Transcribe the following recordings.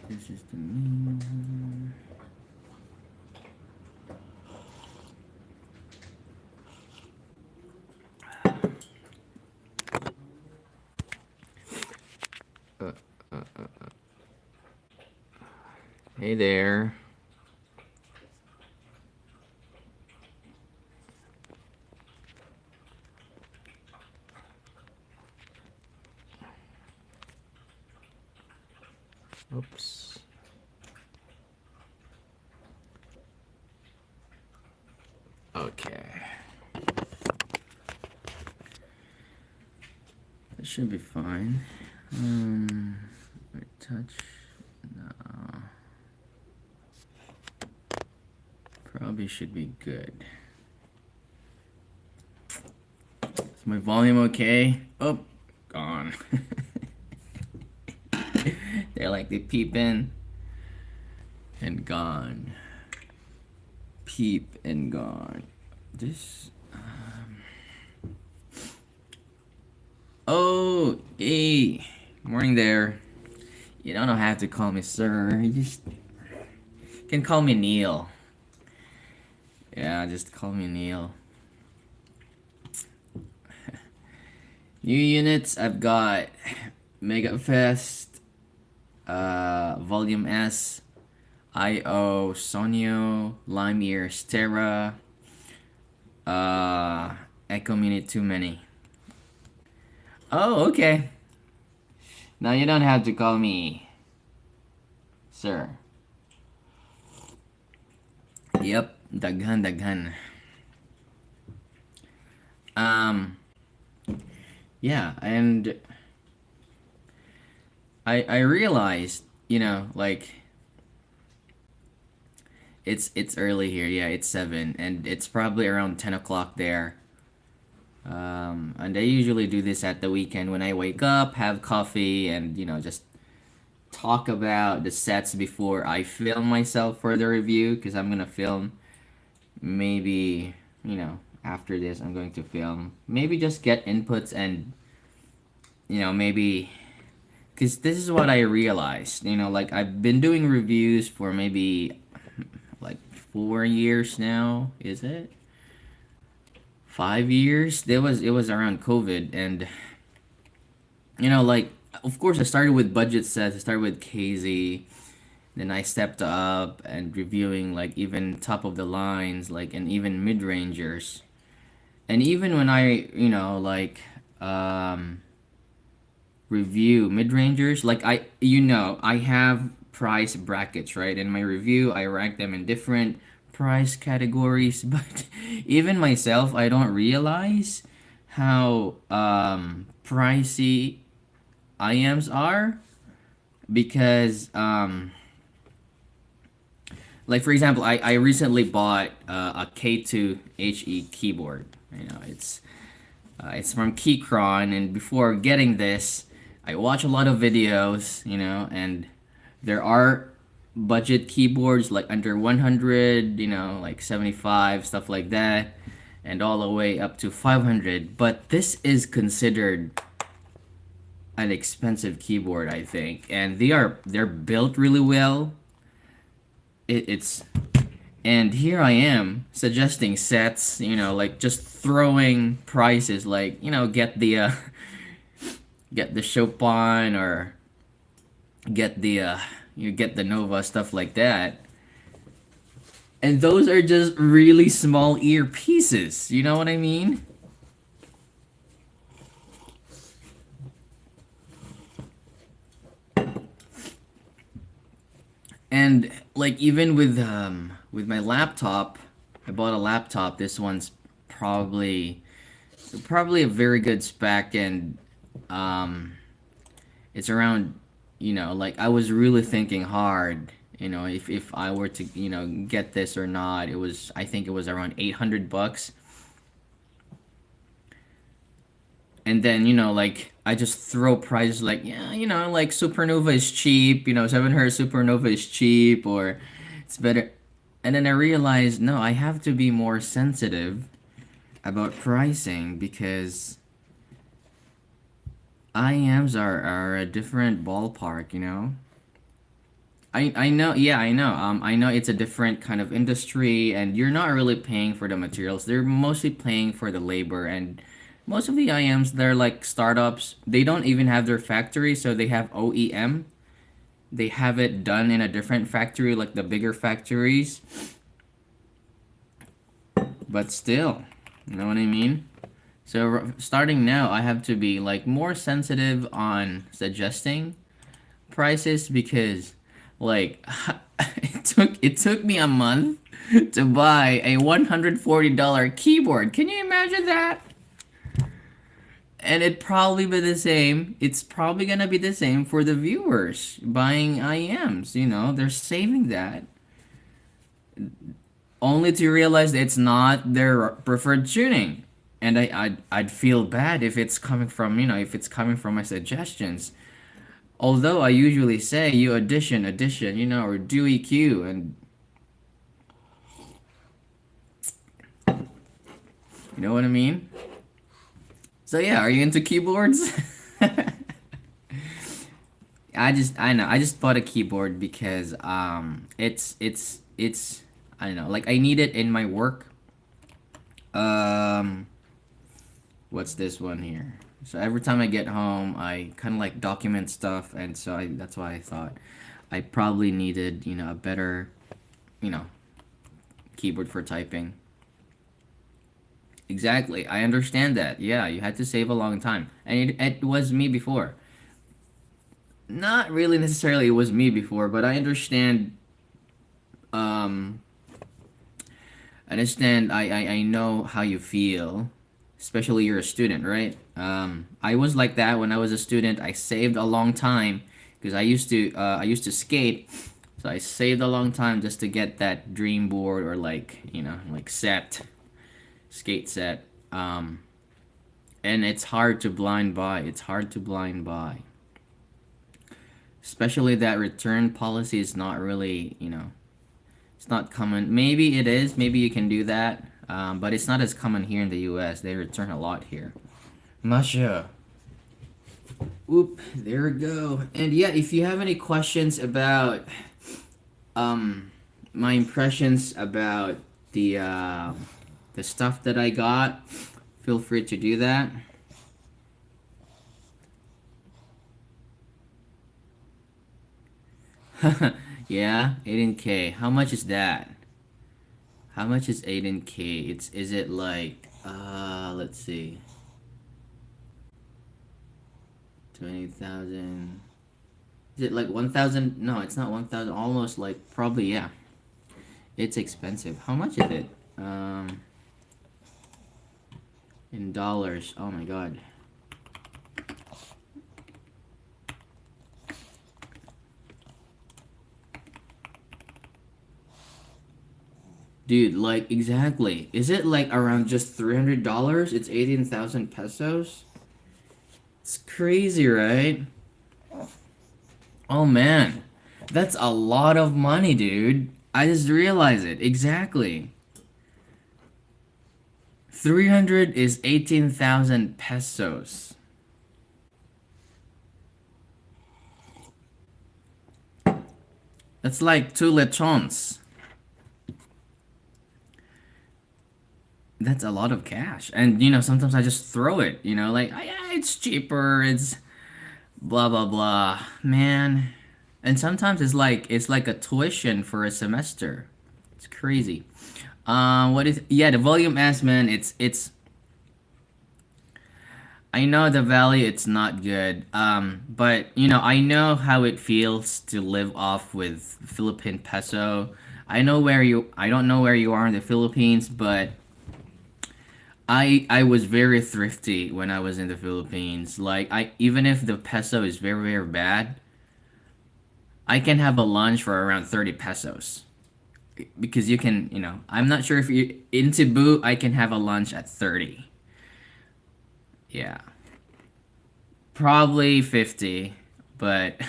This is the main one. Hey there. Oops. Okay. That should be fine. Touch. No. Probably should be good. Is my volume okay? Oh, gone. They're like they peep in and gone. Peep and gone. This. Oh, hey. Morning there. You don't have to call me sir. You just can call me Neil. Yeah, just call me Neil. New units, I've got Mega5est, Volume S, IO, Sogno, Terra, Echo Minute Too Many. Oh, okay. Now you don't have to call me sir. Yep, daghan. Yeah, and I realized, like it's early here. Yeah, it's 7, and it's probably around 10 o'clock there. And I usually do this at the weekend when I wake up, have coffee, and just talk about the sets before I film myself for the review, because I'm gonna film maybe after this. I'm going to film, maybe just get inputs, and maybe because this is what I realized, like I've been doing reviews for maybe like 4 years now. Is it 5 years? It was around COVID, and like of course I started with budget sets. I started with KZ, then I stepped up and reviewing like even top of the lines, like, and even mid rangers. And even when I like review mid rangers, like I have price brackets, right? In my review I rank them in different price categories, but even myself, I don't realize how pricey IMs are, because like for example, I recently bought a K2 HE keyboard. It's from Keychron, and before getting this, I watch a lot of videos, and there are budget keyboards like under 100, like 75, stuff like that, and all the way up to 500. But this is considered an expensive keyboard, I think, and they're built really well. It's And here I am suggesting sets, like just throwing prices, like, get the get the Chopin, or get the you get the Nova, stuff like that. And those are just really small earpieces. You know what I mean? And like even with my laptop, I bought a laptop. This one's probably a very good spec, and um it's around, like I was really thinking hard, if I were to, get this or not. I think it was around 800 bucks. And then, like I just throw prices like, yeah, like Supernova is cheap, 700 Supernova is cheap, or it's better. And then I realized, no, I have to be more sensitive about pricing, because IMs are a different ballpark. I know, yeah, I know. I know it's a different kind of industry, and you're not really paying for the materials. They're mostly paying for the labor, and most of the IMs, they're like startups. They don't even have their factory, so they have OEM. They have it done in a different factory, like the bigger factories. But still, you know what I mean? So starting now, I have to be like more sensitive on suggesting prices, because like it took me a month to buy a $140 keyboard. Can you imagine that? And it probably be the same. It's probably gonna be the same for the viewers buying IMs. They're saving that, only to realize that it's not their preferred tuning. And I'd feel bad if it's coming from, if it's coming from my suggestions. Although I usually say you addition, or do EQ, and you know what I mean? So yeah, are you into keyboards? I just bought a keyboard because it's I don't know, like I need it in my work. Um what's this one here? So every time I get home, I kind of like document stuff, and so that's why I thought I probably needed, a better, you know, keyboard for typing. Exactly. I understand that. Yeah, you had to save a long time. And it was me before. Not really necessarily it was me before, but um I know how you feel. Especially you're a student, right? I was like that when I was a student. I saved a long time because I used to skate. So I saved a long time just to get that dream board, or like, like skate set. And it's hard to blind buy. It's hard to blind buy. Especially that return policy is not really, it's not common. Maybe it is. Maybe you can do that. But it's not as common here in the US. They return a lot here. Masha. Oop, there we go. And yeah, if you have any questions about um my impressions about the stuff that I got, feel free to do that. Yeah, 18K. How much is that? How much is 18K? Is it like let's see. 20,000. Is it like 1,000? No, it's not 1,000. Almost like, probably, yeah. It's expensive. How much is it? In dollars. Oh my god. Dude, like exactly. Is it like around just $300? It's 18,000 pesos? It's crazy, right? Oh man. That's a lot of money, dude. I just realized it. Exactly. 300 is 18,000 pesos. That's like two lechons. that's a lot of cash. And you know, sometimes I just throw it, you know, like, yeah, it's cheaper, it's blah blah blah. Man. And sometimes it's like a tuition for a semester. It's crazy. What is yeah, the volume S, man, it's I know the value it's not good. But you know, I know how it feels to live off with Philippine peso. I don't know where you are in the Philippines, but I was very thrifty when I was in the Philippines. Like I even if the peso is very very bad, I can have a lunch for around 30 pesos. Because you can, you know, I'm not sure if you in Cebu, I can have a lunch at 30. Yeah. Probably 50, but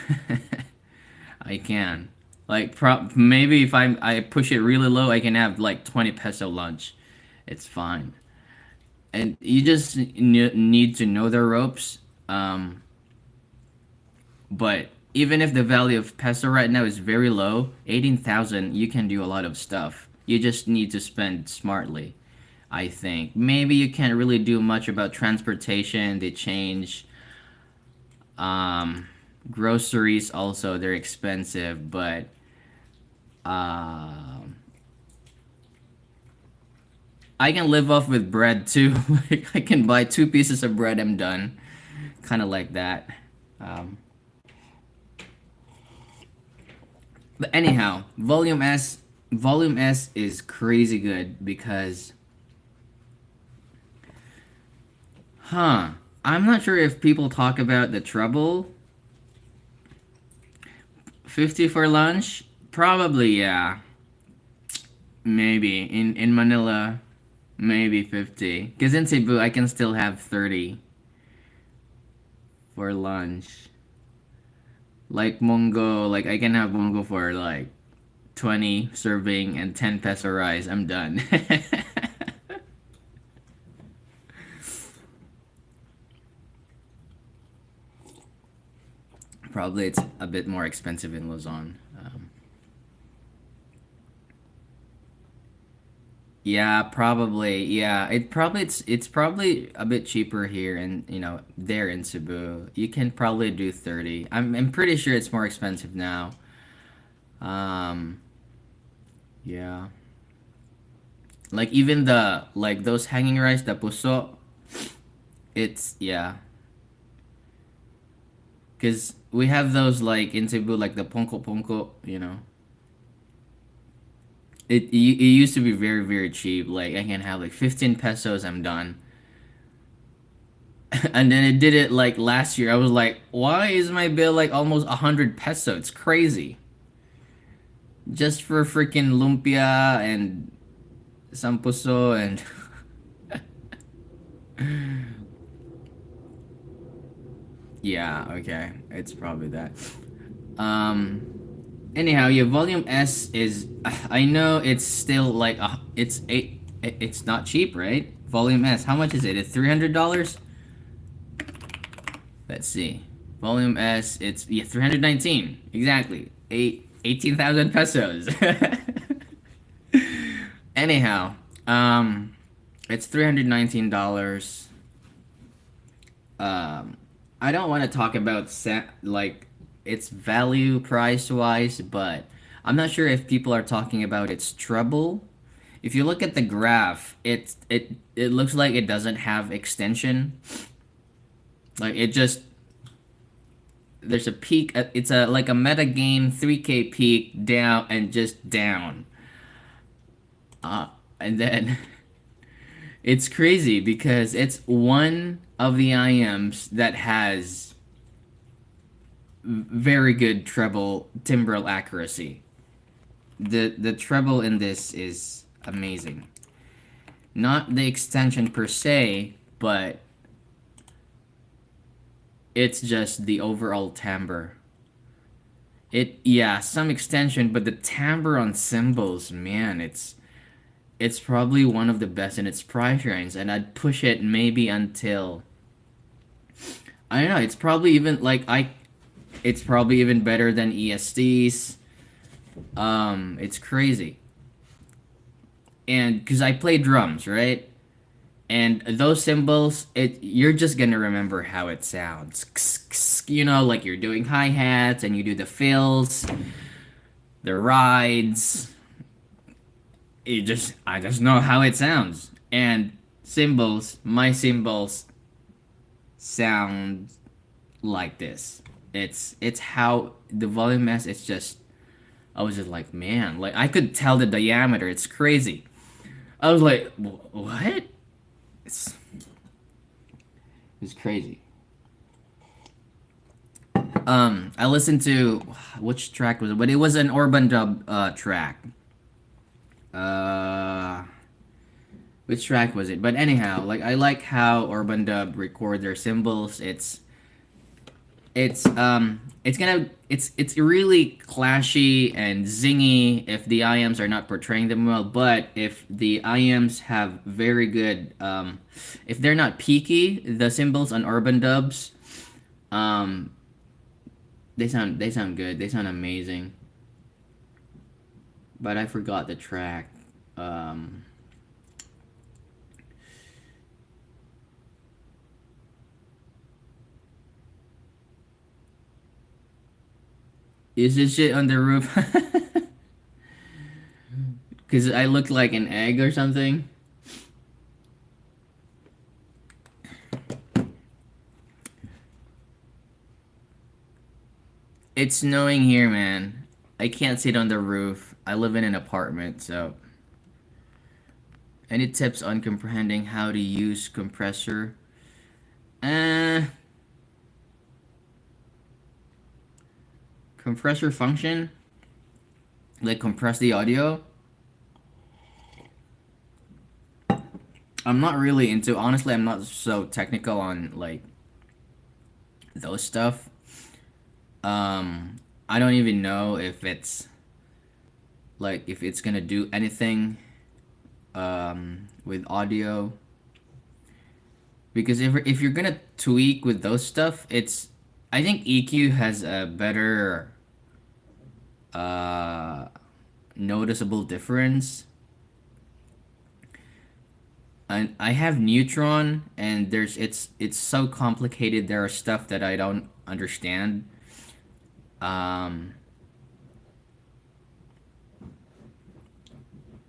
I can. Like maybe if I push it really low, I can have like 20 peso lunch. It's fine. And you just need to know the ropes. Um, but even if the value of peso right now is very low, 18,000, you can do a lot of stuff. You just need to spend smartly, I think. Maybe you can't really do much about transportation, the change. Um, Groceries also, they're expensive, but um I can live off with bread too. Like I can buy two pieces of bread, I'm done. Kind of like that. Um, but anyhow, Volume S is crazy good because, huh? I'm not sure if people talk about the trouble. 50 for lunch? Probably, yeah. Maybe in Manila, maybe 50. Cause in Cebu, I can still have 30 for lunch. Like Mongo, like I can have Mongo for like 20 serving and 10 peso rice. I'm done. Probably it's a bit more expensive in Luzon. Yeah, probably. Yeah, it's probably a bit cheaper here and you know there in Cebu. You can probably do 30. I'm pretty sure it's more expensive now. Um, yeah. Like even the like those hanging rice, the puso, it's yeah. Cause we have those like in Cebu, like the ponko ponko, you know. It used to be very very cheap. Like I can have like 15 pesos, I'm done. And then it did it like last year. I was like, why is my bill like almost 100 peso? It's crazy. Just for freaking lumpia and sampuso and yeah, okay. It's probably that. Um Anyhow, your volume S is I know it's still like it's not cheap, right? Volume S, how much is it? It's $300? Let's see. Volume S, it's yeah, 319. Exactly. 18,000 pesos. Anyhow, it's $319. Um I don't want to talk about like its value price wise, but I'm not sure if people are talking about its trouble. If you look at the graph, it looks like it doesn't have extension. Like it just there's a peak. It's a like a meta game 3K peak down and just down. And then it's crazy because it's one of the IMs that has very good treble timbral accuracy. The treble in this is amazing. Not the extension per se, but it's just the overall timbre. It yeah, some extension, but the timbre on cymbals, man, it's probably one of the best in its price range, and I'd push it maybe until I don't know. It's probably even better than ESTs. It's crazy, and because I play drums, right? and those symbols, it you're just gonna remember how it sounds. You know, like you're doing hi-hats and you do the fills, the rides. I just know how it sounds. And symbols, my symbols sound like this. It's how the volume is. It's just I was just like, man, like I could tell the diameter. It's crazy. I was like, what? It's it's crazy. I listened to which track was it? But it was an urban dub track. Uh, which track was it? But anyhow, like I like how urban dub record their cymbals. It's really clashy and zingy if the IMs are not portraying them well, but if the IMs have very good if they're not peaky, the cymbals on urban dubs, um they sound good. They sound amazing. But I forgot the track. Um is this shit on the roof? Cuz I look like an egg or something. It's snowing here, man. I can't sit on the roof. I live in an apartment, so any tips on comprehending how to use compressor? Uh, compressor function? Like compress the audio? I'm not really into, honestly, I'm not so technical on like those stuff. I don't even know if it's like if it's gonna do anything with audio because if you're gonna tweak with those stuff, it's I think EQ has a better uh noticeable difference. And I have Neutron, and it's so complicated. There are stuff that I don't understand. Um,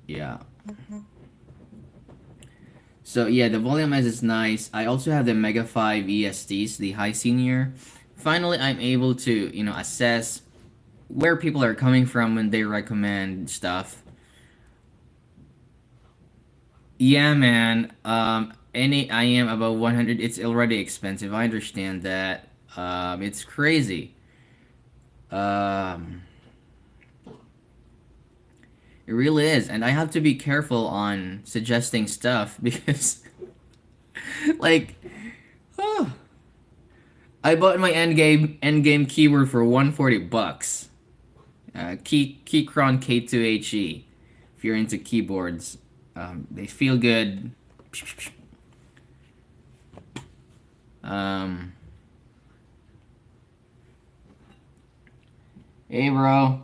yeah. So yeah, the volume as is nice. I also have the Mega 5 ESTs, the high senior. Finally, I'm able to assess where people are coming from when they recommend stuff. Yeah, man. Any IM above 100, it's already expensive. I understand that. It's crazy. Um, it really is, and I have to be careful on suggesting stuff because, like, oh, I bought my endgame keyboard for 140 bucks. Keychron K2HE. If you're into keyboards, they feel good. Um, hey, bro.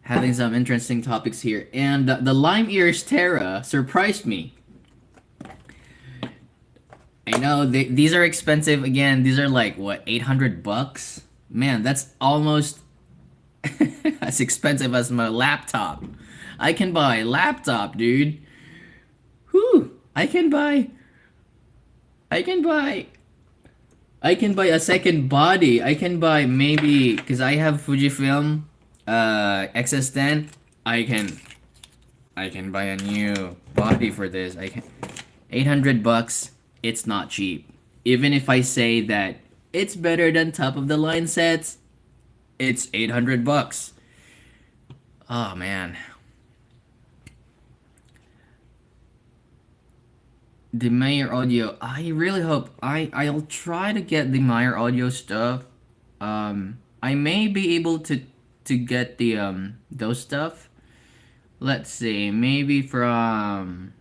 Having some interesting topics here, and the Lime Ears Terra surprised me. I know these are expensive. Again, these are like what 800 bucks. Man, that's almost as expensive as my laptop. I can buy a laptop, dude. Whew. I can buy I can buy a second body. I can buy maybe because I have Fujifilm XS10. I can I can buy a new body for this. I can 800 bucks. It's not cheap. Even if I say that it's better than top of the line sets, it's 800 bucks. Oh man. The Meyer Audio. I really hope I'll try to get the Meyer Audio stuff. I may be able to get the those stuff. Let's see. Maybe from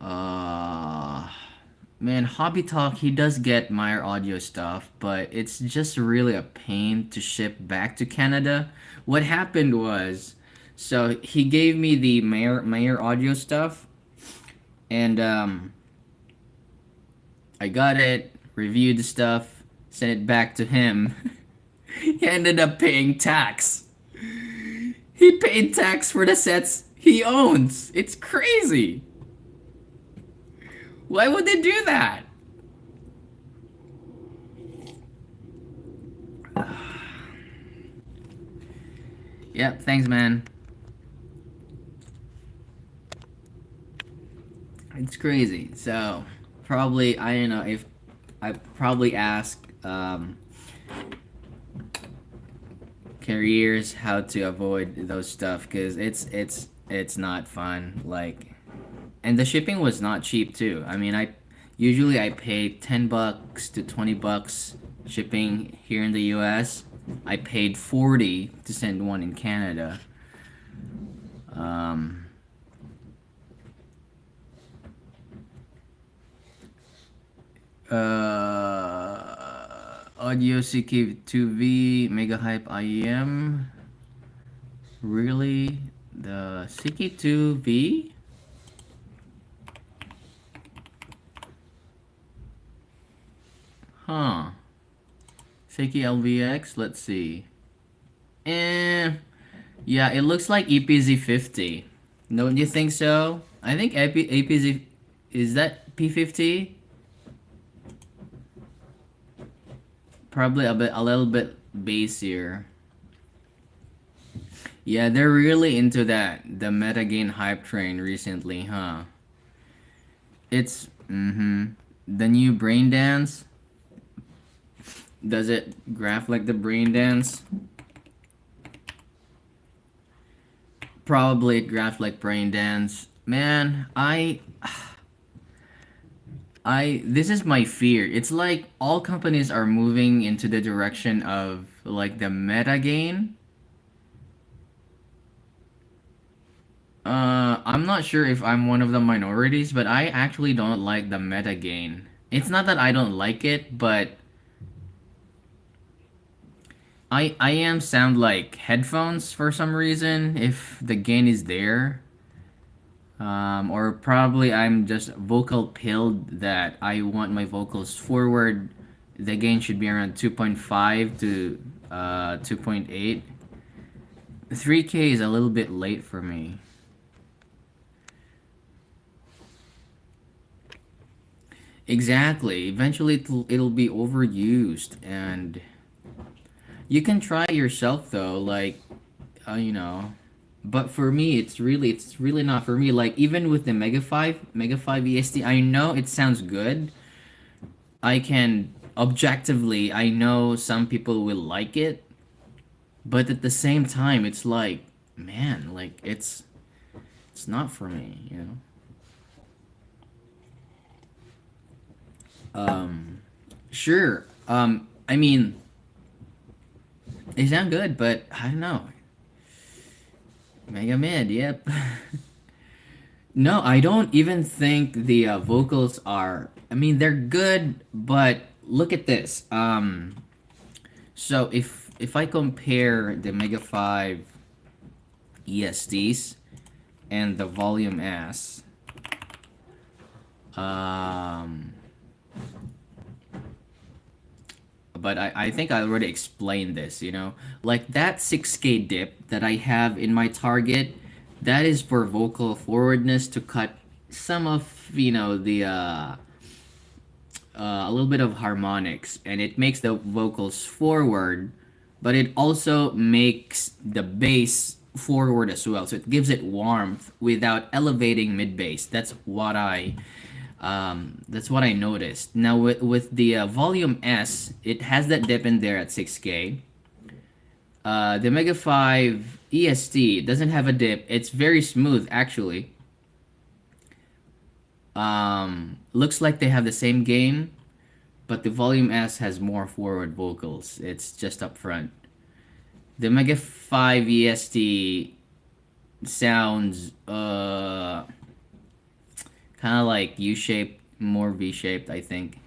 uh man, Hobby Talk, he does get Meyer Audio stuff, but it's just really a pain to ship back to Canada. What happened was So he gave me the Mayor audio stuff, and I got it, reviewed the stuff, sent it back to him. He ended up paying tax. He paid tax for the sets he owns. It's crazy. Why would they do that? Yep, thanks, man. It's crazy. So, probably, I don't know if I probably ask carriers how to avoid those stuff because it's not fun. Like, and the shipping was not cheap too. I mean, I pay $10 to $20 shipping here in the U.S. I paid 40 to send one in Canada. Um, Audio CK2V Mega5est IEM. Really? The CK2V? Huh. Shaky LVX, let's see. Yeah, it looks like EPZ50. Don't you think so? I think APZ, is that P50? Probably a little bit bassier. Yeah, they're really into the metagain hype train recently, huh? It's the new brain dance. Does it graph like the brain dance? Probably it graphed like brain dance. Man, this is my fear. It's like all companies are moving into the direction of like the meta gain. I'm not sure if I'm one of the minorities, but I actually don't like the meta gain. It's not that I don't like it, but I am sound like headphones for some reason if the gain is there. Or probably I'm just vocal pilled that I want my vocals forward. The gain should be around 2.5 to 2.8. 3K is a little bit late for me. Exactly. Eventually it'll be overused and you can try yourself though, like you know. But for me, it's really not for me. Like even with the Mega 5 EST, I know it sounds good. I can objectively, I know some people will like it, but at the same time, it's like, man, like it's not for me, you know. Sure. I mean, they sound good, but I don't know. Mega Mid, yep. No, I don't even think the vocals are. I mean, they're good, but look at this. So if I compare the Mega 5 ESTs and the Volume S, um, but I think I already explained this, you know, like that 6K dip that I have in my target, that is for vocal forwardness to cut some of, you know, a little bit of harmonics and it makes the vocals forward, but it also makes the bass forward as well. So it gives it warmth without elevating mid bass. That's what I noticed. Now with the volume S, it has that dip in there at 6K. The Mega 5 EST doesn't have a dip. It's very smooth actually. Looks like they have the same gain, but the volume S has more forward vocals. It's just up front. The Mega 5 EST sounds kind of like U-shaped, more V-shaped, I think.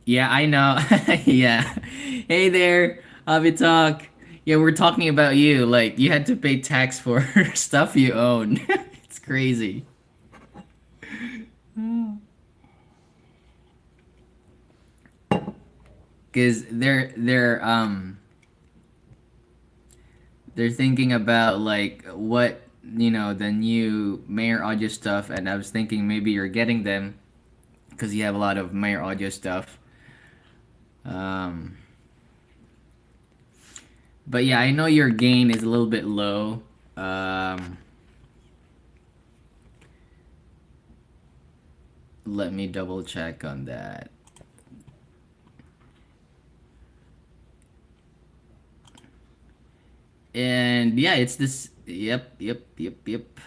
Yeah, I know. Yeah. Hey there. Talk. Yeah, we're talking about you. Like you had to pay tax for stuff you own. It's crazy. Cause they're thinking about like what the new Mayor Audio stuff, and I was thinking maybe you're getting them because you have a lot of Mayor Audio stuff. Um, but yeah, I know your gain is a little bit low. Um, Let me double check on that. And yeah, it's this. Yep, yep, yep, yep.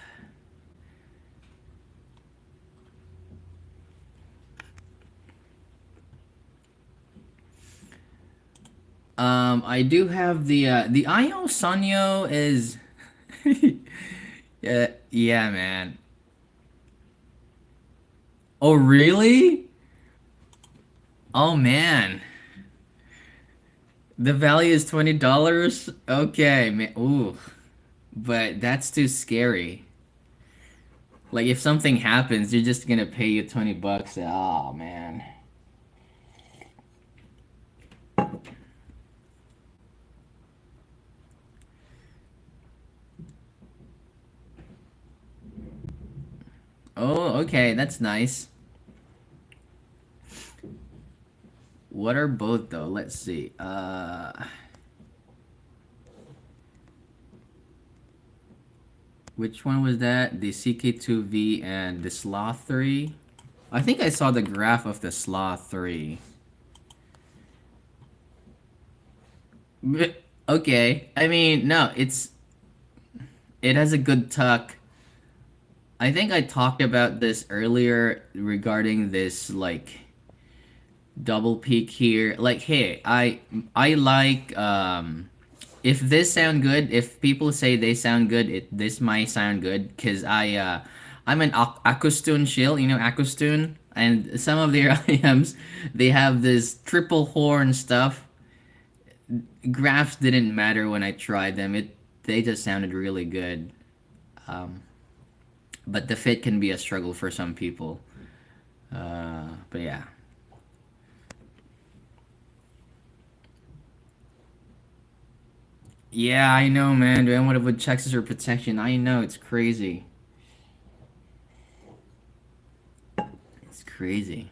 I do have the IO Sogno is. Yeah, yeah, man. Oh, really? Oh, man. The value is $20? Okay, man. Ooh. But that's too scary. Like, if something happens, you're just gonna pay you 20 bucks. Oh, man. Oh, okay. That's nice. What are both, though? Let's see. Which one was that? The CK2V and the Sloth 3? I think I saw the graph of the Sloth 3. Okay. I mean, no, it has a good tuck. I think I talked about this earlier regarding this like double peak here. Like, hey, I like if this sound good, if people say they sound good, this might sound good because I'm an Akustun shill, Akustun, and some of their IMs they have this triple horn stuff. Graphs didn't matter when I tried them. They just sounded really good. Um, but the fit can be a struggle for some people. But yeah. Yeah, I know, man. Do I want to put Texas or protection? I know, it's crazy. It's crazy.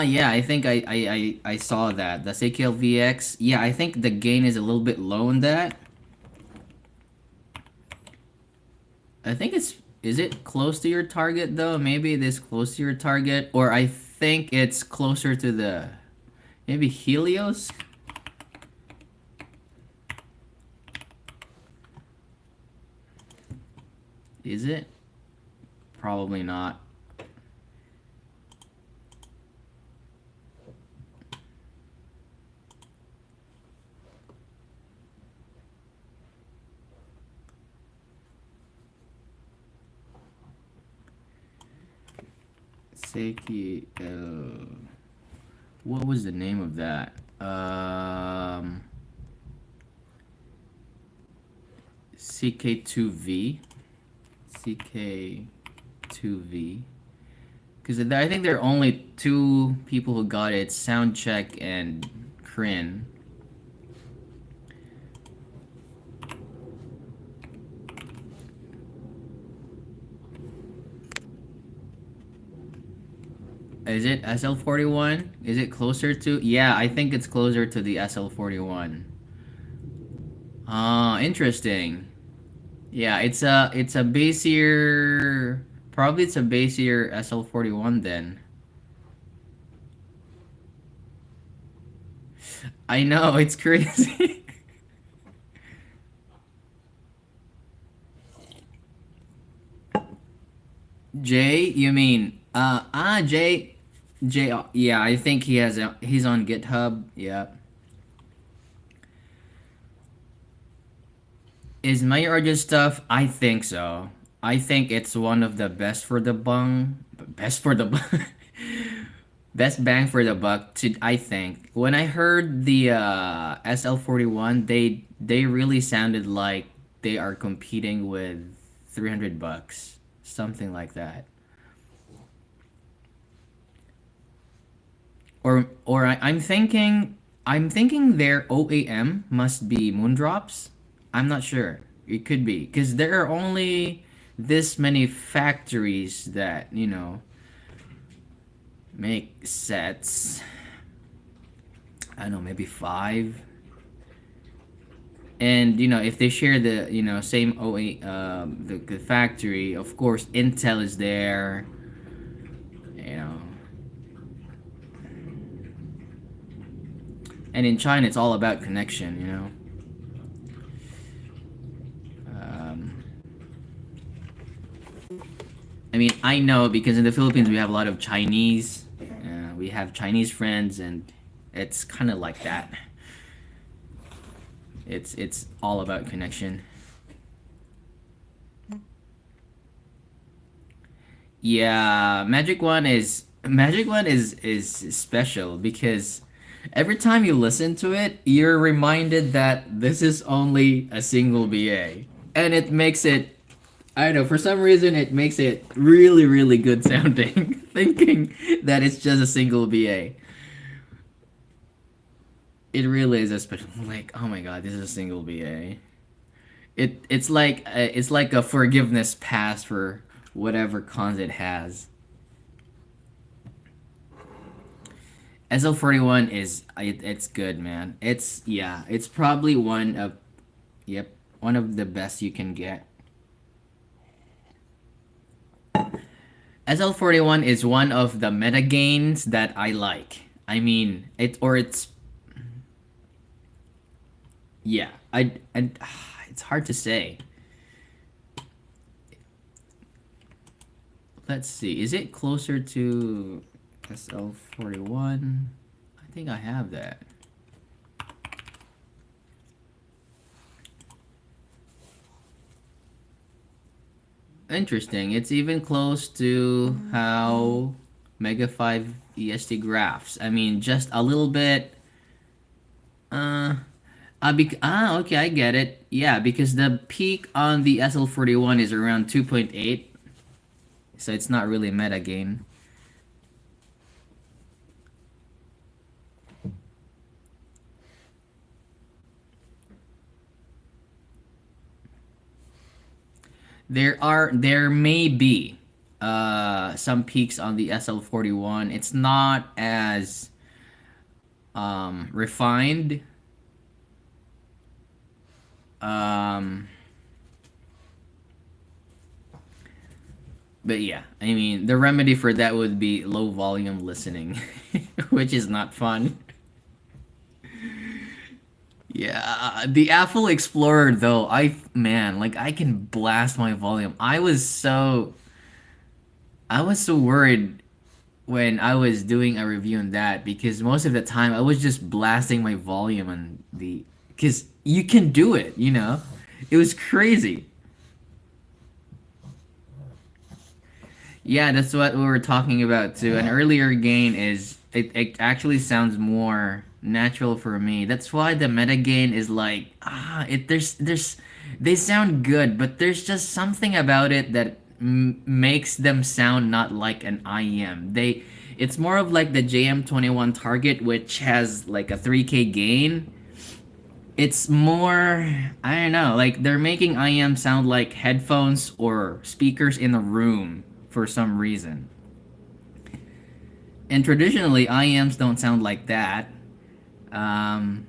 Yeah, I think I saw that. The CKL VX. Yeah, I think the gain is a little bit low in that. I think is it close to your target though? Maybe it is close to your target, or I think it's closer to the maybe Helios. Is it? Probably not. Seki. What was the name of that? CK2V. CK2V. Because I think there are only two people who got it, Soundcheck and Crin. Is it SL41? Is it closer to? Yeah, I think it's closer to the SL41. Ah, interesting. Yeah, it's a bassier. Probably it's a bassier SL41 then. I know, it's crazy. Jay, you mean Jay, yeah, I think he's on GitHub. Yeah. Is my audio stuff? I think so. I think it's one of the best for the bung, best for the best bang for the buck. To I think when I heard the SL41, they really sounded like they are competing with $300, something like that. I'm thinking their OAM must be Moondrops. I'm not sure. It could be because there are only this many factories that make sets. I don't know, maybe five. And if they share the same OA the factory, of course Intel is there. You know, and in China it's all about connection. Um, I mean, I know because in the Philippines we have a lot of Chinese. We have Chinese friends, and it's kind of like that. It's all about connection. Yeah, Magic One is special because every time you listen to it, you're reminded that this is only a single BA, and it makes it. I don't know, for some reason it makes it really, really good sounding, thinking that it's just a single BA. It really is a special. Like, oh my god, this is a single BA. It's like a forgiveness pass for whatever cons it has. SL41 it's good, man. It's probably one of the best you can get. SL41 is one of the meta gains that I like. I mean, it's yeah. It's hard to say. Let's see. Is it closer to SL41? I think I have that. Interesting. It's even close to how Mega 5 EST graphs. I mean, just a little bit. Uh, okay, I get it. Yeah, because the peak on the SL41 is around 2.8, so it's not really meta gain. There may be some peaks on the SL41. It's not as refined. Um, but yeah, I mean, the remedy for that would be low volume listening, which is not fun. Yeah, the Apple Explorer though, like I can blast my volume. I was so worried when I was doing a review on that because most of the time I was just blasting my volume on the because you can do it. It was crazy. Yeah, that's what we were talking about too. An earlier gain it actually sounds more natural for me. That's why the meta gain is like there's they sound good, but there's just something about it that makes them sound not like an IEM. It's more of like the JM21 Target, which has like a 3K gain. It's more, I don't know, like they're making IEM sound like headphones or speakers in a room for some reason. And traditionally, IEMs don't sound like that. Um,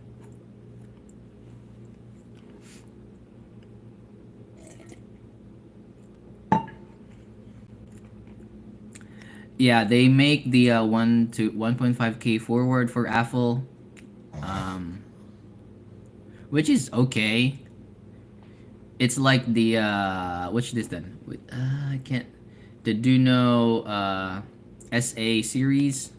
yeah, they make the 1 to 1.5K forward for Apple, um, which is okay. It's like the which this then? Wait, I can't. The Duno SA series.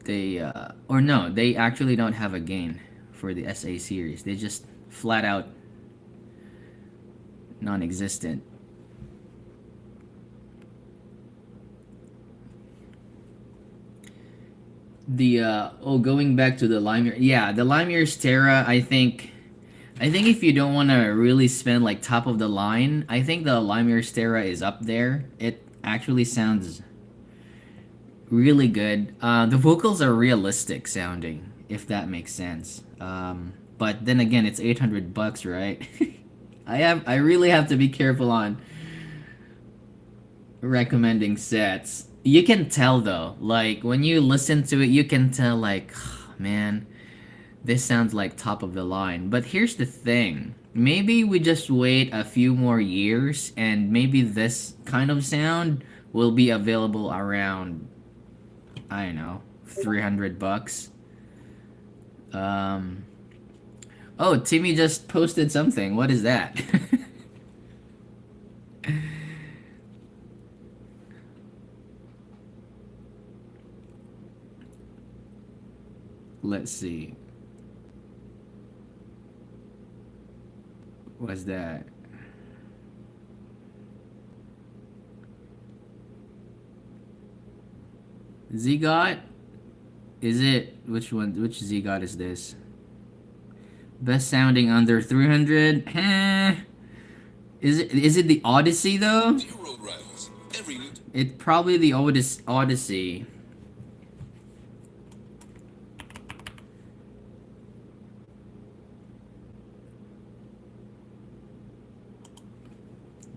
They or no, they actually don't have a gain for the SA series. They just flat out non-existent. The going back to the Lime, yeah, the Limeyear's Terra. I think if you don't want to really spend like top of the line, I think the Limeyear's Terra is up there. It actually sounds really good. The vocals are realistic sounding, if that makes sense. But then again, it's $800, right? I really have to be careful on recommending sets. You can tell though, like when you listen to it, you can tell like, man, this sounds like top of the line. But here's the thing. Maybe we just wait a few more years and maybe this kind of sound will be available around, I don't know, $300. Um Oh, Timmy just posted something. What is that? Let's see. What's that? Zigot? Is it which one? Which Zigot is this? Best sounding under 300? Is it the Odyssey though? It's probably the Odyssey.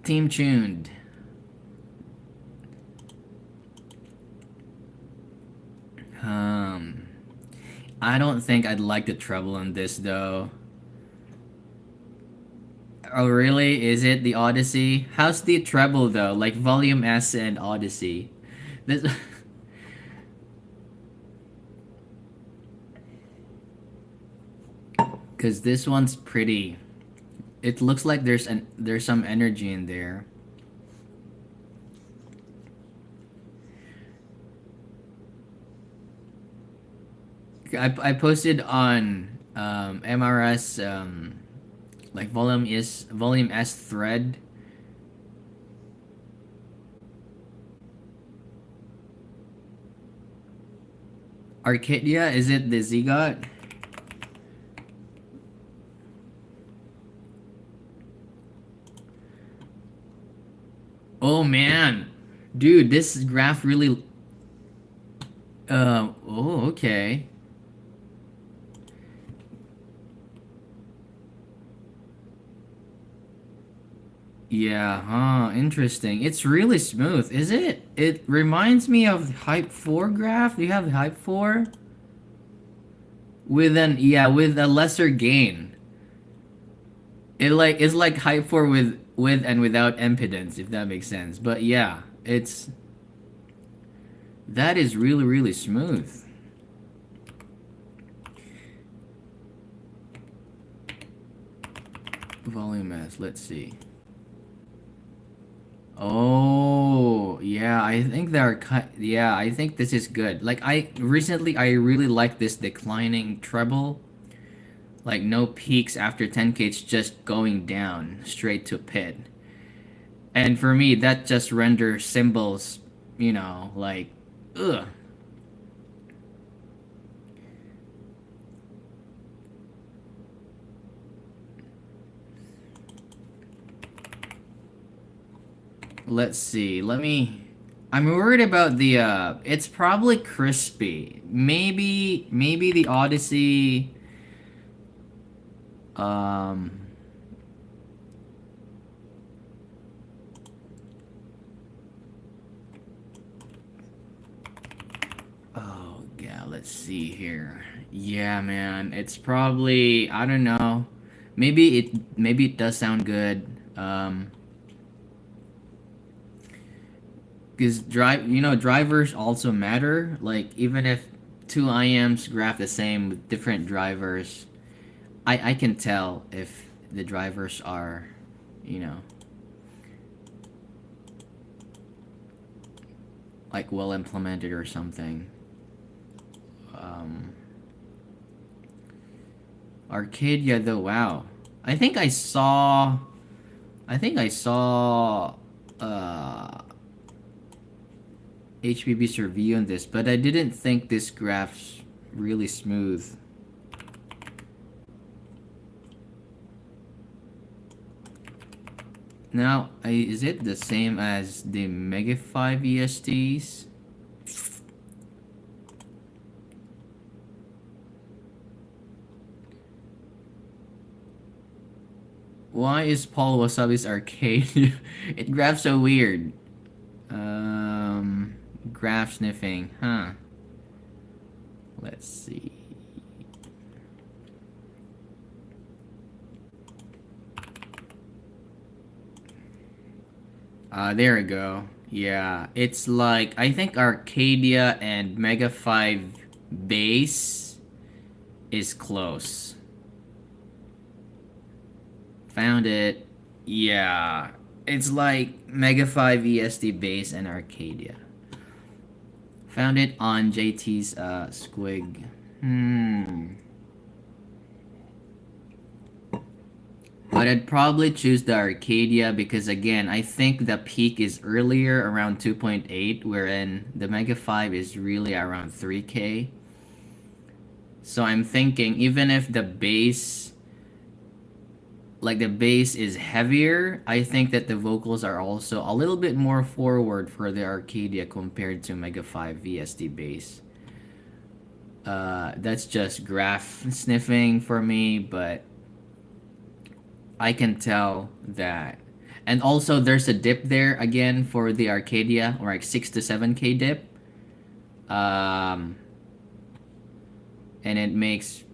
Team tuned. Um, I don't think I'd like the treble on this though. Oh really? Is it the Odyssey? How's the treble though? Like Volume S and Odyssey. This Cause this one's pretty. It looks like there's some energy in there. I posted on MRS like volume S thread. Arcadia, is it the Zigot? Oh man, dude, this graph really. Oh, okay. Yeah, huh, interesting. It's really smooth, is it? It reminds me of Hype 4 graph. Do you have Hype 4? With a lesser gain. It's like Hype 4 with and without impedance, if that makes sense. But yeah, it's that is really really smooth. Volume S, let's see. Oh, yeah, I think they're cut. Yeah, I think this is good. Like I really like this declining treble. Like no peaks after 10K, it's just going down straight to pit. And for me, that just renders symbols, like ugh. Let's see. I'm worried about the it's probably crispy. Maybe the Odyssey um oh yeah, let's see here. Yeah, man. It's probably, I don't know. Maybe it does sound good. Because drivers also matter. Like even if two IMs graph the same with different drivers, I can tell if the drivers are, you know, like well implemented or something. Um, Arcadia though, wow. I think I saw I think I saw uh HBB's review on this, but I didn't think this graph's really smooth. Now, is it the same as the Mega5 ESTs? Why is Paul Wasabi's arcade? It graphs so weird. Um, Graph sniffing, huh? Let's see. There we go. Yeah, it's like I think Arcadia and Mega 5 base is close. Found it. Yeah, it's like Mega 5 ESD base and Arcadia. Found it on JT's Squig. But I'd probably choose the Arcadia because again, I think the peak is earlier around 2.8, wherein the Mega 5 is really around 3K. So I'm thinking even if the base is heavier, I think that the vocals are also a little bit more forward for the Arcadia compared to Mega 5 VSD bass. That's just graph sniffing for me, but I can tell that. And also there's a dip there again for the Arcadia, or like 6 to 7K dip. Um, and it makes,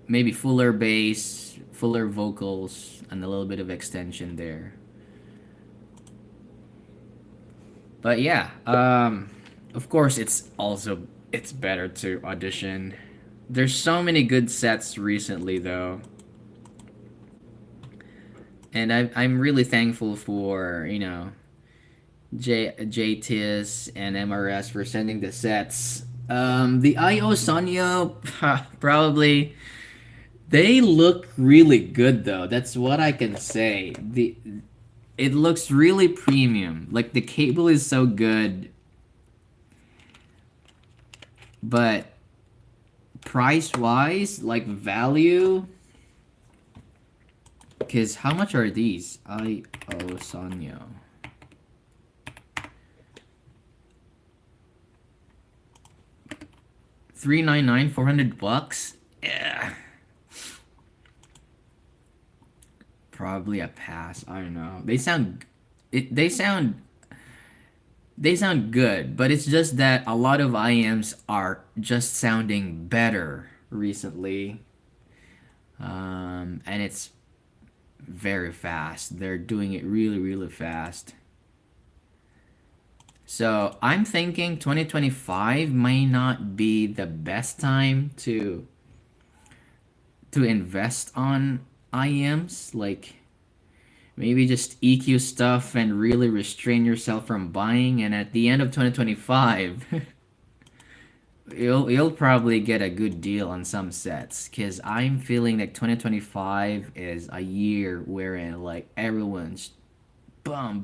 maybe fuller bass, fuller vocals, and a little bit of extension there. But yeah, of course it's better to audition. There's so many good sets recently though. And I'm really thankful for, JTS and MRS for sending the sets. The IO Sogno, probably they look really good though. That's what I can say. It looks really premium. Like the cable is so good, but price wise, like value. Cause how much are these? IO Sogno. $399, $400. Yeah. Probably a pass. I don't know. They sound good, but it's just that a lot of IMs are just sounding better recently. And it's very fast. They're doing it really, really fast. So I'm thinking 2025 may not be the best time to invest on IMs. Like maybe just EQ stuff and really restrain yourself from buying. And at the end of 2025, you'll probably get a good deal on some sets. Cause I'm feeling like 2025 is a year wherein like everyone's bum,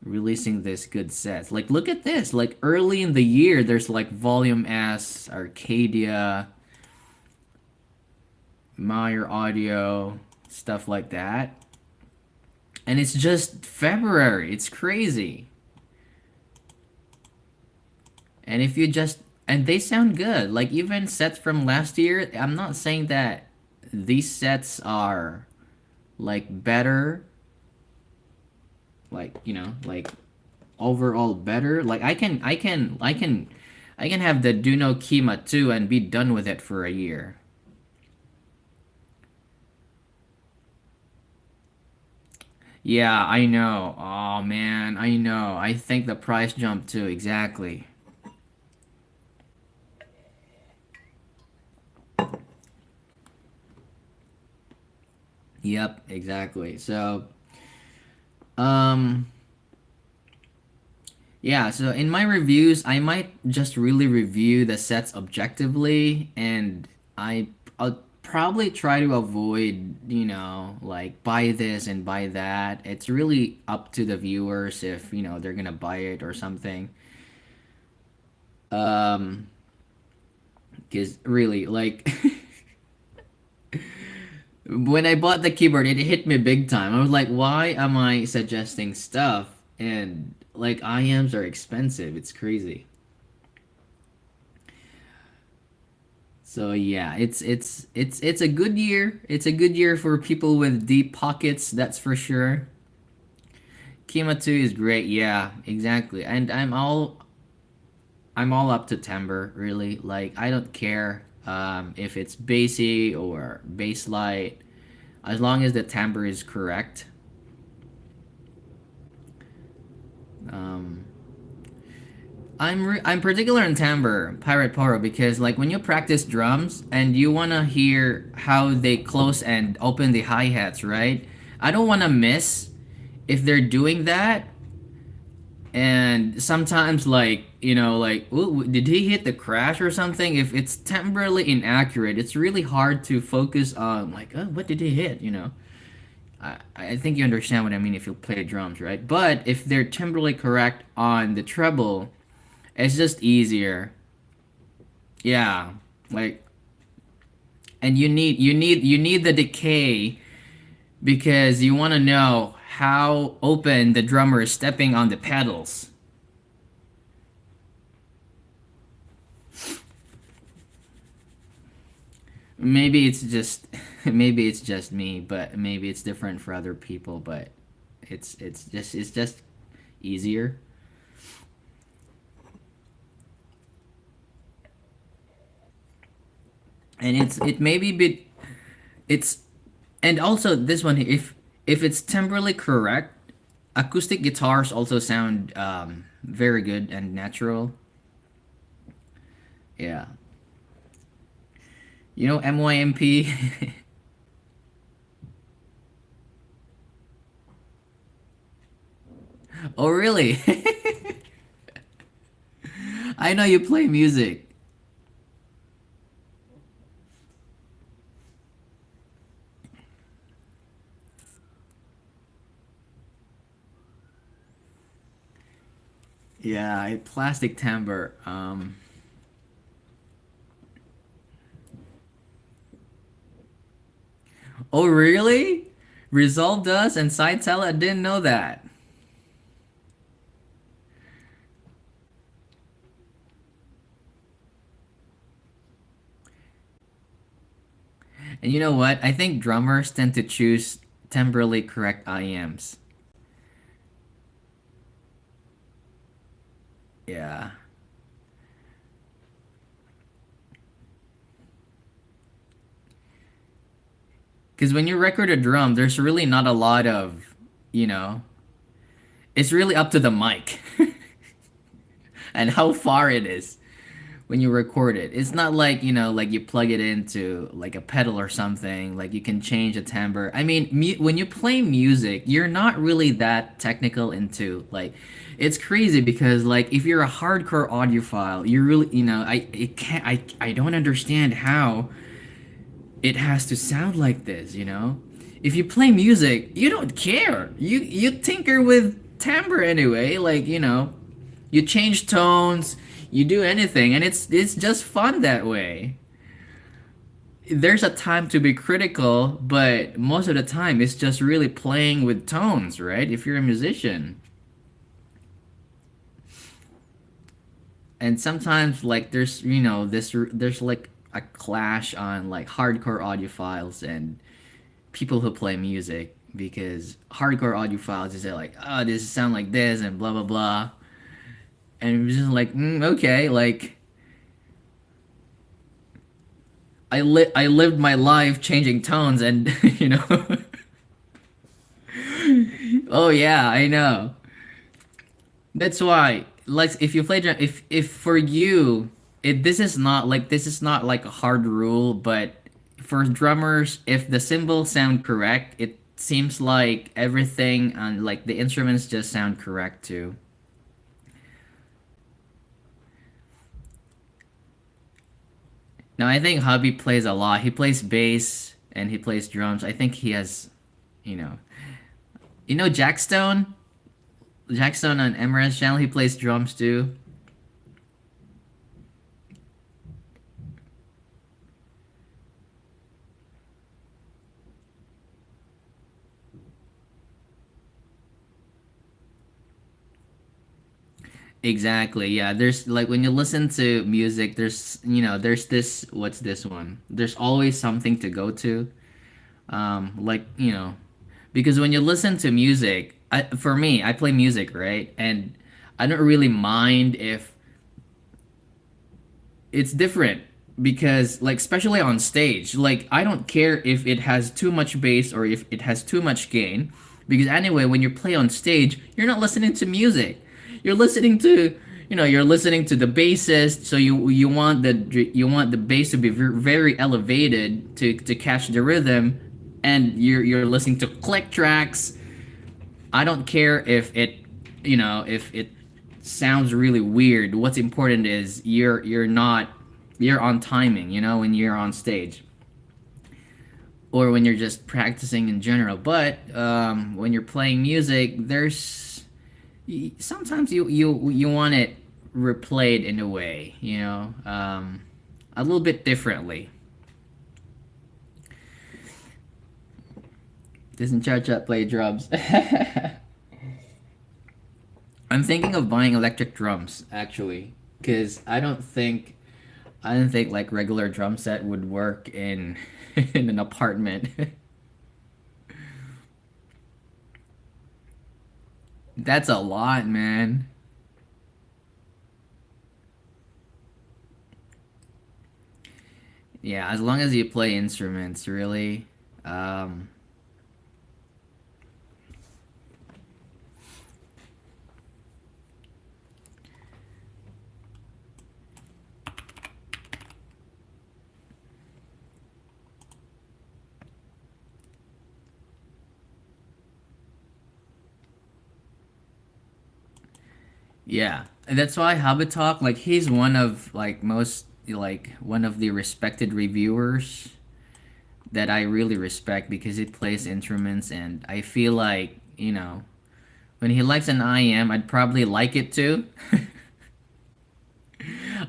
releasing this good sets. Like look at this. Like early in the year, there's like Volume S, Arcadia, Meyer Audio, stuff like that. And it's just February. It's crazy. And if you just and they sound good. Like even sets from last year, I'm not saying that these sets are like better, like, like overall better. Like I can have the Duno Kima 2 and be done with it for a year. Yeah, I know. Oh man, I know. I think the price jumped too, exactly. Yep, exactly. So, um Yeah, so in my reviews, I might just really review the sets objectively, and I'll probably try to avoid, like buy this and buy that. It's really up to the viewers if, they're gonna buy it or something. Um, because really, like, when I bought the keyboard, it hit me big time. I was like, why am I suggesting stuff? And like, IMs are expensive. It's crazy. So yeah, it's a good year. It's a good year for people with deep pockets, that's for sure. Kima 2 is great. Yeah, exactly. And I'm all up to timbre, really. Like I don't care if it's bassy or bass light, as long as the timbre is correct. Um, I'm particular in timbre, Pirate Poro, because like when you practice drums and you wanna hear how they close and open the hi hats, right? I don't wanna miss if they're doing that, and sometimes like like, ooh, did he hit the crash or something? If it's temporarily inaccurate, it's really hard to focus on like, oh, what did he hit? I think you understand what I mean if you play drums, right? But if they're temporarily correct on the treble, it's just easier. Yeah, like, and you need the decay because you want to know how open the drummer is stepping on the pedals. Maybe it's just maybe it's just me, but maybe it's different for other people, but it's just easier. And it may be bit it's and also this one, if it's temporally correct, acoustic guitars also sound very good and natural. Yeah. MYMP. Oh really? I know you play music. Yeah, plastic timbre. Oh really? Resolve does and side tell, I didn't know that. And you know what? I think drummers tend to choose temporally correct IMs. Yeah. Because when you record a drum, there's really not a lot of, you know, it's really up to the mic and how far it is when you record it. It's not like, like you plug it into like a pedal or something, like you can change a timbre. I mean, when you play music, you're not really that technical into like it's crazy because like if you're a hardcore audiophile, you really, I don't understand how it has to sound like this. If you play music, you don't care. You tinker with timbre anyway, like, you change tones, you do anything, and it's just fun that way. There's a time to be critical, but most of the time it's just really playing with tones, right? If you're a musician. And sometimes like there's like a clash on like hardcore audiophiles and people who play music because hardcore audiophiles is like, oh, this sound like this and blah blah blah, and it's just like, okay, like I lived my life changing tones and oh yeah, I know. That's why, like, if you play drum, if for you, this is not like a hard rule, but for drummers, if the cymbals sound correct, it seems like everything on like the instruments just sound correct too. No, I think Hobby plays a lot. He plays bass and he plays drums. I think he has, you know, Jackstone. Jackstone on Emira's channel. He plays drums too. Exactly. Yeah. There's like when you listen to music, there's this. What's this one? There's always something to go to. Like because when you listen to music, for me, I play music, right? And I don't really mind if it's different because like especially on stage, like I don't care if it has too much bass or if it has too much gain because anyway, when you play on stage, you're not listening to music. You're listening to you're listening to the bassist, so you want the bass to be very elevated to catch the rhythm and you're listening to click tracks. I don't care if it sounds really weird. What's important is you're on timing, when you're on stage or when you're just practicing in general. But when you're playing music, there's sometimes you want it replayed in a way, a little bit differently. Doesn't Cha play drums? I'm thinking of buying electric drums actually, because I don't think like regular drum set would work in in an apartment. That's a lot, man. Yeah, as long as you play instruments, really. Um, yeah, and that's why Habitalk, like he's one of like most like one of the respected reviewers that I really respect because he plays instruments, and I feel like when he likes an IM, I'd probably like it too.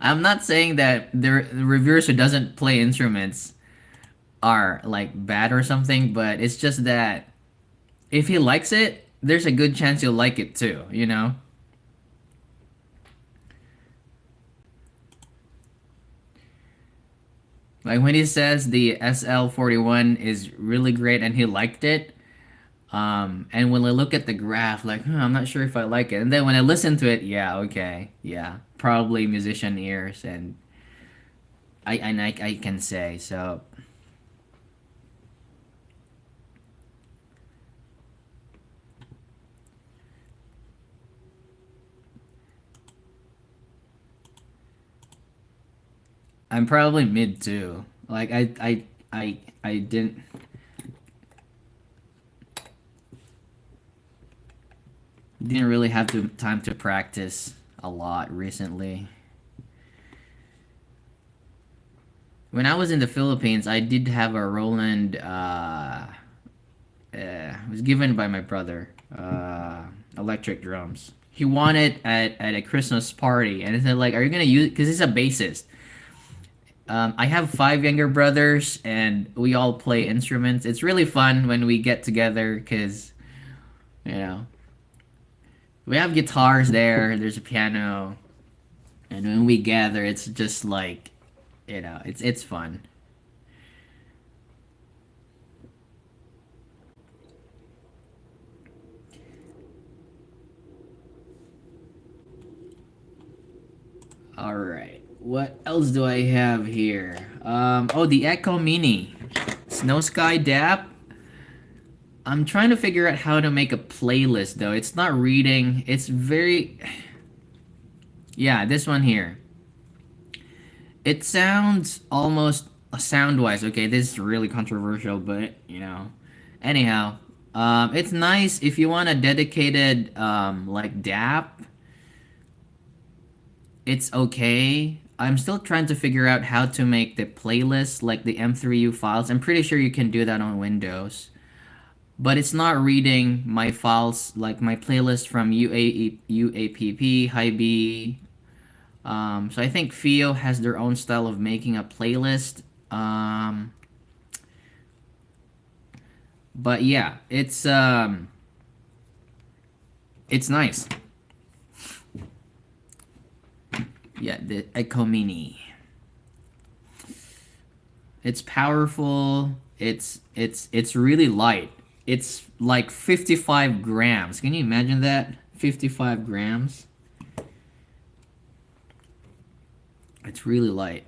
I'm not saying that the reviewers who doesn't play instruments are like bad or something, but it's just that if he likes it, there's a good chance you'll like it too. Like when he says the SL41 is really great and he liked it, and when I look at the graph, like, I'm not sure if I like it. And then when I listen to it, yeah, okay, yeah, probably musician ears, and I can say so. I'm probably mid too. Like I didn't really have the time to practice a lot recently. When I was in the Philippines, I did have a Roland. It was given by my brother. Electric drums. He won it at a Christmas party, and he said like, "Are you gonna use it?" Because he's a bassist. I have five younger brothers, and we all play instruments. It's really fun when we get together because you know we have guitars there. There's a piano, and when we gather, it's just like it's fun. All right. What else do I have here? Oh, the Echo Mini, Snowsky DAP. I'm trying to figure out how to make a playlist though. It's not reading. It's very, yeah, this one here. It sounds almost sound wise. Okay, this is really controversial, but anyhow, it's nice if you want a dedicated like DAP. It's okay. I'm still trying to figure out how to make the playlist like the M3U files. I'm pretty sure you can do that on Windows, but it's not reading my files like my playlist from UAPP, HiB. So I think Fio has their own style of making a playlist. But yeah, it's nice. Yeah, the Echo Mini. It's powerful. It's really light. It's like 55 grams. Can you imagine that? 55 grams. It's really light.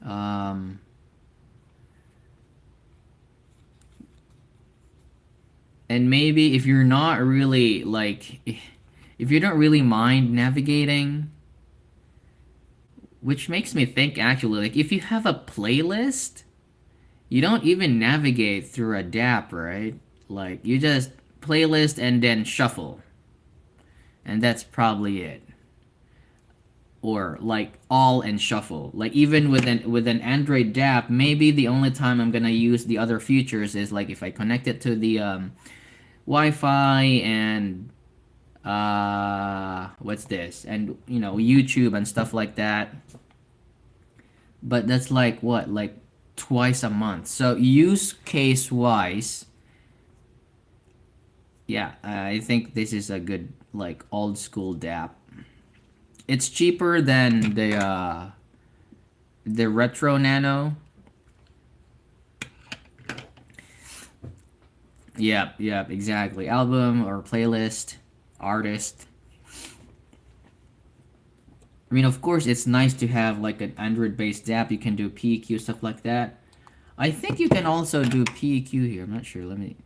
Um, and maybe if you're not really like, if you don't really mind navigating, which makes me think actually, like if you have a playlist, you don't even navigate through a DAP, right? Like you just playlist and then shuffle, and that's probably it. Or like all and shuffle. Like even with an Android DAP, maybe the only time I'm gonna use the other features is like if I connect it to the Wi-Fi and what's this? And YouTube and stuff like that. But that's like what? Like twice a month. So use case wise, yeah, I think this is a good like old school DAP. It's cheaper than the Retro Nano. Yep, exactly. Album or playlist, artist. I mean, of course, it's nice to have like an Android-based app. You can do PEQ stuff like that. I think you can also do PEQ here. I'm not sure. Let me.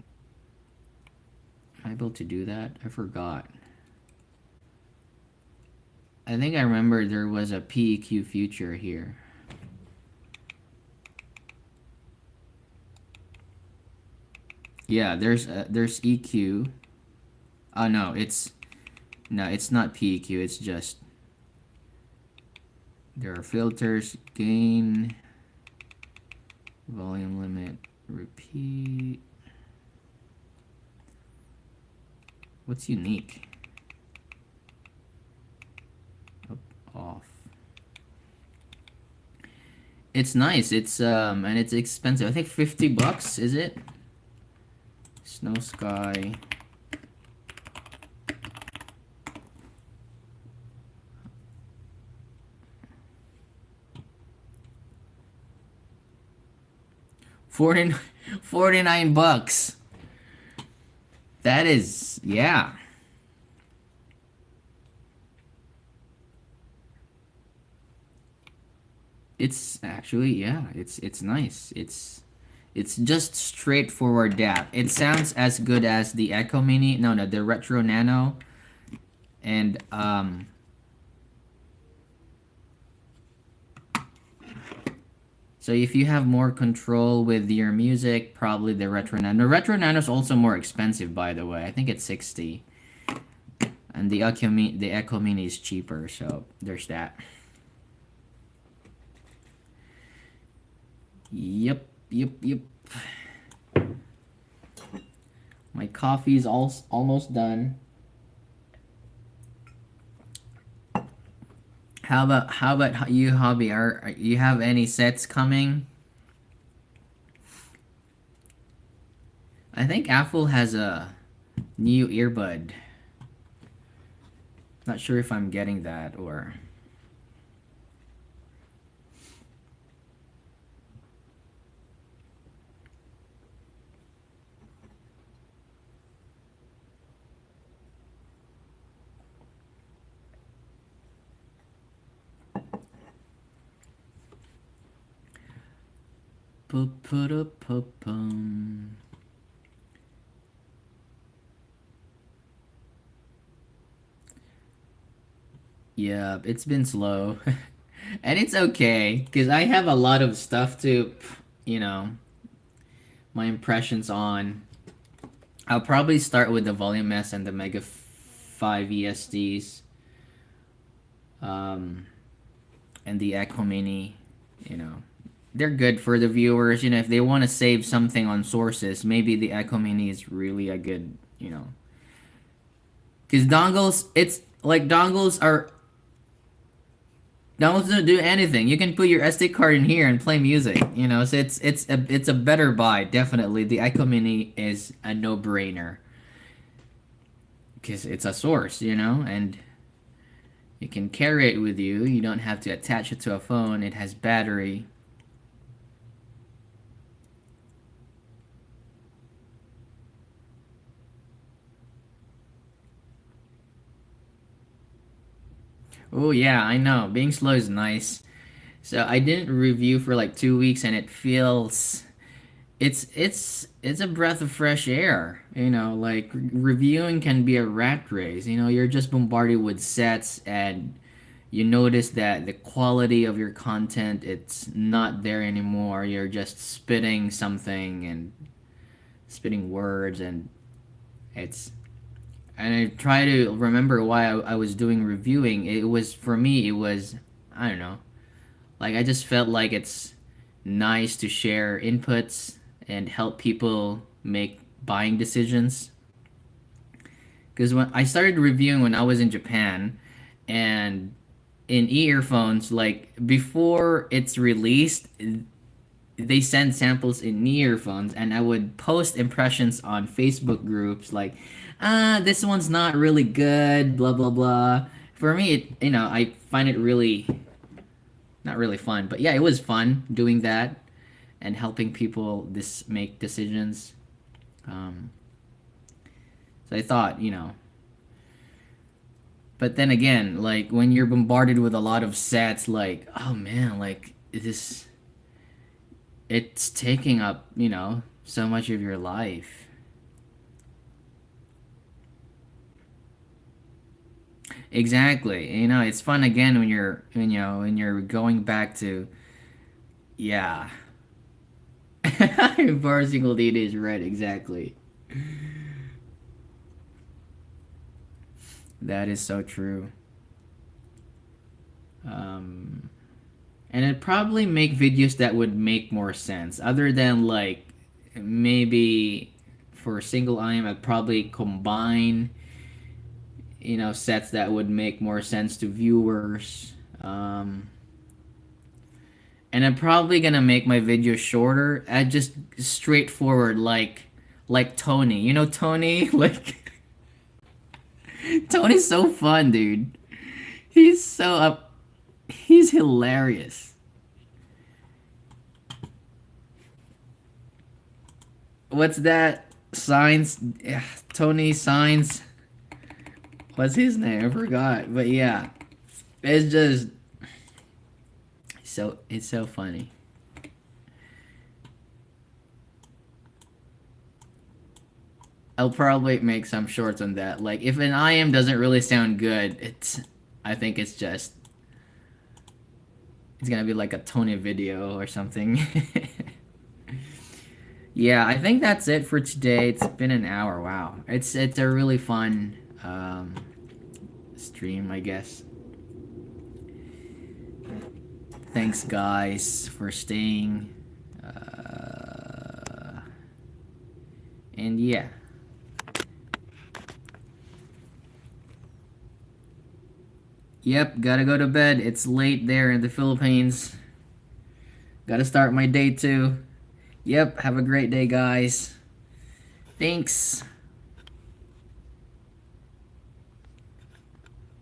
Am I able to do that? I forgot. I think I remember there was a PEQ feature here. Yeah, there's EQ. Oh no, it's not PEQ. It's just there are filters, gain, volume limit, repeat. What's unique? Off. It's nice. It's and it's expensive. I think $50, is it? Snowsky. $49. That is, yeah. It's actually, yeah, it's nice. It's just straightforward DAP. It sounds as good as the Echo Mini. No, the Retro Nano. And so if you have more control with your music, probably the Retro Nano. The Retro Nano is also more expensive, by the way. I think it's 60. And the Echo Mini is cheaper, so there's that. Yep. My coffee's almost done. How about you, Hobby? Are you have any sets coming? I think Apple has a new earbud. Not sure if I'm getting that or. Pum. Yeah, it's been slow. And it's okay, because I have a lot of stuff to, you know, my impressions on. I'll probably start with the Volume S and the Mega 5 ESDs. Um, and the Echo Mini, you know, they're good for the viewers. You know, if they want to save something on sources, maybe the Echo Mini is really a good, you know, because dongles, it's like dongles don't do anything. You can put your SD card in here and play music. You know, so it's a better buy. Definitely, the Echo Mini is a no brainer because it's a source. You know, and you can carry it with you. You don't have to attach it to a phone. It has battery. Oh yeah, I know. Being slow is nice. So I didn't review for like 2 weeks, and it feels it's a breath of fresh air. You know, like reviewing can be a rat race. You know, you're just bombarded with sets, and you notice that the quality of your content it's not there anymore. You're just spitting something and spitting words, and it's and I try to remember why I was doing reviewing. It was for me. It was I don't know. Like I just felt like it's nice to share inputs and help people make buying decisions. Because when I started reviewing when I was in Japan, and in earphones, like before it's released, they send samples in earphones, and I would post impressions on Facebook groups like, this one's not really good, blah blah blah. For me, I find it really not really fun, but yeah, it was fun doing that and helping people make decisions. Um, so I thought, but then again, like when you're bombarded with a lot of sets, like oh man, like this, it's taking up, so much of your life. Exactly. It's fun again when you're going back to yeah. Bar single data is right, exactly. That is so true. Um, and it'd probably make videos that would make more sense, other than like maybe for a single item, I'd probably combine, sets that would make more sense to viewers. And I'm probably gonna make my videos shorter. I just straightforward, like Tony. You know Tony? Like Tony's so fun, dude. He's so up. He's hilarious. What's that? Signs? Yeah, Tony Signs. What's his name? I forgot. But yeah, it's just it's so funny. I'll probably make some shorts on that. Like if an IM doesn't really sound good, I think it's gonna be like a Tony video or something. Yeah, I think that's it for today. It's been an hour. Wow, it's a really fun stream, I guess. Thanks, guys, for staying. And yeah. Yep, gotta go to bed. It's late there in the Philippines. Gotta start my day too. Yep, have a great day, guys. Thanks.